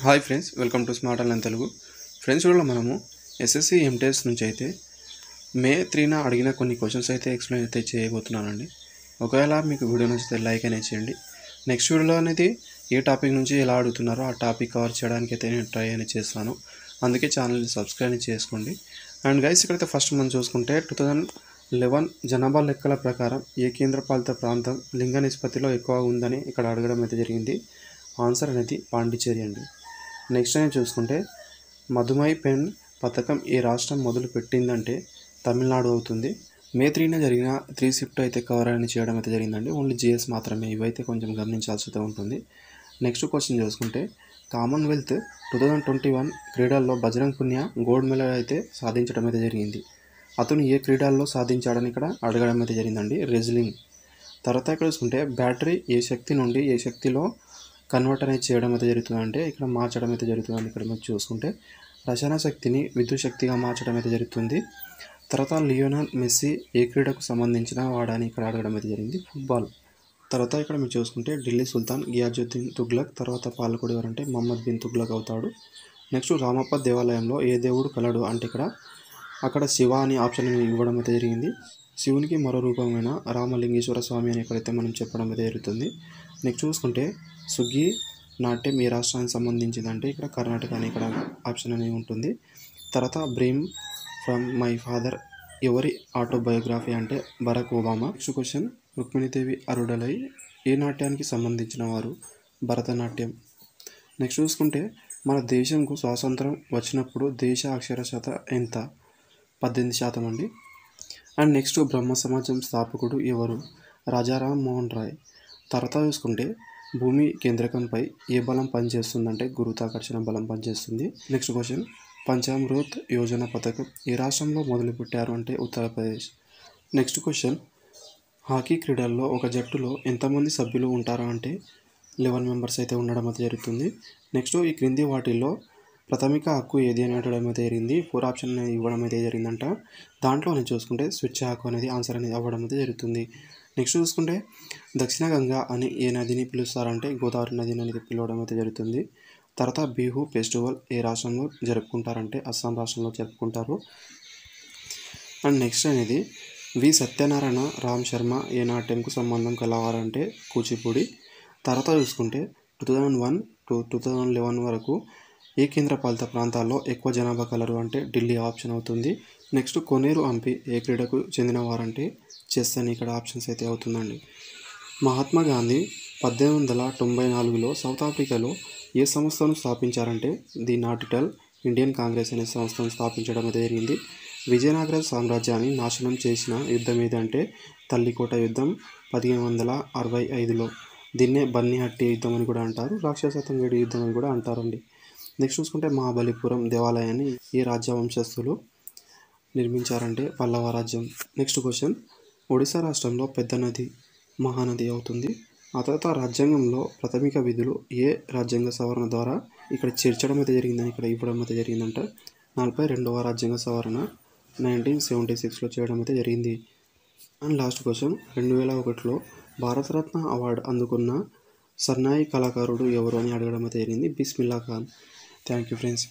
Hi friends, welcome to smart online Telugu. Friends, వీడియోలో మనము SSC ఎంటెస్ నుంచి అయితే మే 3న అడిగిన కొన్ని క్వశ్చన్స్ అయితే ఎక్స్ప్లెయిన్ అయితే చేయబోతున్నానండి. ఒకవేళ మీకు వీడియో నచ్చితే లైక్ అనేది చేయండి. నెక్స్ట్ వీడియోలో అనేది ఏ టాపిక్ నుంచి ఎలా అడుగుతున్నారో ఆ టాపిక్ కవర్ చేయడానికి అయితే నేను ట్రై అనేది చేస్తాను. అందుకే ఛానల్ని సబ్స్క్రైబ్ చేసుకోండి. అండ్ గైస్, ఇక్కడైతే ఫస్ట్ మనం చూసుకుంటే 2011 జనాభా లెక్కల ప్రకారం ఏ కేంద్రపాలిత ప్రాంతం లింగ నిష్పత్తిలో ఎక్కువ ఉందని ఇక్కడ అడగడం అయితే జరిగింది. ఆన్సర్ అనేది పాండిచేరి అండి. నెక్స్ట్ టైం చూసుకుంటే మధుమై పెన్ పథకం ఏ రాష్ట్రం మొదలు పెట్టిందంటే తమిళనాడు అవుతుంది. మే 3న జరిగిన 3 షిఫ్ట్ అయితే కవర్ అని చేయడం అయితే జరిగిందండి. ఓన్లీ జిఎస్ మాత్రమే, ఇవైతే కొంచెం గమనించాల్సి ఉంటుంది. నెక్స్ట్ క్వశ్చన్ చూసుకుంటే కామన్వెల్త్ 2021 క్రీడల్లో బజరంగ్ పునియా గోల్డ్ మెడల్ అయితే సాధించడం అయితే జరిగింది. అతను ఏ క్రీడల్లో సాధించాడని ఇక్కడ అడగడం అయితే జరిగిందండి. రెజ్లింగ్. తర్వాత ఇక్కడ చూసుకుంటే బ్యాటరీ ఏ శక్తి నుండి ఏ శక్తిలో కన్వర్ట్ అనేది చేయడం అయితే జరుగుతుందంటే ఇక్కడ మార్చడం అయితే జరుగుతుందని ఇక్కడ మీరు చూసుకుంటే రసాయన శక్తిని విద్యుత్ శక్తిగా మార్చడం అయితే జరుగుతుంది. తర్వాత లియోనల్ మెస్సీ ఏ క్రీడకు సంబంధించిన వాడని ఇక్కడ అడగడం అయితే జరిగింది. ఫుట్బాల్. తర్వాత ఇక్కడ మీరు చూసుకుంటే ఢిల్లీ సుల్తాన్ గియాజుద్దీన్ తుగ్లక్ తర్వాత పాలకుడు ఎవరంటే మహమ్మద్ బిన్ తుగ్లక్ అవుతాడు. నెక్స్ట్ రామప్ప దేవాలయంలో ఏ దేవుడు కలడు అంటే అక్కడ శివ అని ఆప్షన్ ఇవ్వడం అయితే జరిగింది. శివునికి మరో రూపమైన రామలింగేశ్వర స్వామి అని ఎక్కడైతే మనం చెప్పడం అయితే జరుగుతుంది. నెక్స్ట్ చూసుకుంటే సుగ్గి నాట్యం ఏ రాష్ట్రానికి సంబంధించిందంటే ఇక్కడ కర్ణాటక అని ఇక్కడ ఆప్షన్ అనేది ఉంటుంది. తర్వాత బ్రీమ్ ఫ్రమ్ మై ఫాదర్ ఎవరి ఆటోబయోగ్రఫీ అంటే Barack Obama. Next question Rukmini Devi Arundale ఏ నాట్యానికి సంబంధించిన వారు? భరతనాట్యం. నెక్స్ట్ చూసుకుంటే మన దేశంకు స్వాతంత్రం వచ్చినప్పుడు దేశ అక్షరాస్యత ఎంత? 18% అండి. అండ్ నెక్స్ట్ బ్రహ్మ సమాజం స్థాపకుడు ఎవరు? రాజారాం మోహన్ రాయ్. తర్వాత చూసుకుంటే భూమి కేంద్రకంపై ఏ బలం పనిచేస్తుందంటే గురుత్వాకర్షణ బలం పనిచేస్తుంది. నెక్స్ట్ క్వశ్చన్ పంచామృత్ యోజన పథకం ఏ రాష్ట్రంలో మొదలుపెట్టారు అంటే ఉత్తరప్రదేశ్. నెక్స్ట్ క్వశ్చన్ హాకీ క్రీడల్లో ఒక జట్టులో ఎంతమంది సభ్యులు ఉంటారు అంటే 11 మెంబర్స్ అయితే ఉండడం అయితే జరుగుతుంది. నెక్స్ట్ ఈ క్రింది వాటిల్లో ప్రాథమిక హక్కు ఏది అని అడగడం అయితే జరిగింది. 4 ఆప్షన్ అనేది ఇవ్వడం అయితే జరిగిందంట. దాంట్లో నేను చూసుకుంటే స్వేచ్ఛ హక్కు అనేది ఆన్సర్ అనేది అవ్వడం అయితే జరుగుతుంది. నెక్స్ట్ చూసుకుంటే దక్షిణ గంగా అని ఏ నదిని పిలుస్తారంటే గోదావరి నదిని అనేది పిలవడం అయితే జరుగుతుంది. తర్వాత బిహు ఫెస్టివల్ ఏ రాష్ట్రంలో జరుపుకుంటారంటే అస్సాం రాష్ట్రంలో జరుపుకుంటారు. అండ్ నెక్స్ట్ అనేది వి సత్యనారాయణ రామ్ శర్మ ఏ నాట్యంకు సంబంధం కలవారంటే కూచిపూడి. తర్వాత చూసుకుంటే 2001 to 2011 వరకు ఏ కేంద్రపాలిత ప్రాంతాల్లో ఎక్కువ జనాభా కలరు అంటే ఢిల్లీ ఆప్షన్ అవుతుంది. నెక్స్ట్ కోనేరు హంపి ఏ క్రీడకు చెందినవారంటే చెస్ అని ఇక్కడ ఆప్షన్స్ అయితే అవుతుందండి. మహాత్మా గాంధీ 1894లో సౌత్ ఆఫ్రికాలో ఏ సంస్థను స్థాపించారంటే ది నాటిటల్ ఇండియన్ కాంగ్రెస్ అనే సంస్థను స్థాపించడం అయితే జరిగింది. విజయనగర సామ్రాజ్యాన్ని నాశనం చేసిన యుద్ధం ఏదంటే తల్లికోట యుద్ధం 1565లో. దీన్నే బన్నిహట్టి యుద్ధం అని కూడా అంటారు, రాక్షస తంగేడి యుద్ధం అని కూడా అంటారండి. నెక్స్ట్ చూసుకుంటే మహాబలిపురం దేవాలయాన్ని ఏ రాజవంశస్థులు నిర్మించారంటే పల్లవ రాజ్యం. నెక్స్ట్ క్వశ్చన్ ఒడిశా రాష్ట్రంలో పెద్ద నది మహానది అవుతుంది. ఆ తర్వాత రాజ్యాంగంలో ప్రాథమిక విధులు ఏ రాజ్యాంగ సవరణ ద్వారా ఇక్కడ చేర్చడం అయితే జరిగిందని ఇక్కడ ఇవ్వడం అయితే జరిగిందంట. 42వ రాజ్యాంగ సవరణ 1976లో చేయడం అయితే జరిగింది. అండ్ లాస్ట్ క్వశ్చన్ 2001లో భారతరత్న అవార్డు అందుకున్న సన్నాయి కళాకారుడు ఎవరు అని అడగడం అయితే జరిగింది. Bismillah Khan. Thank you friends.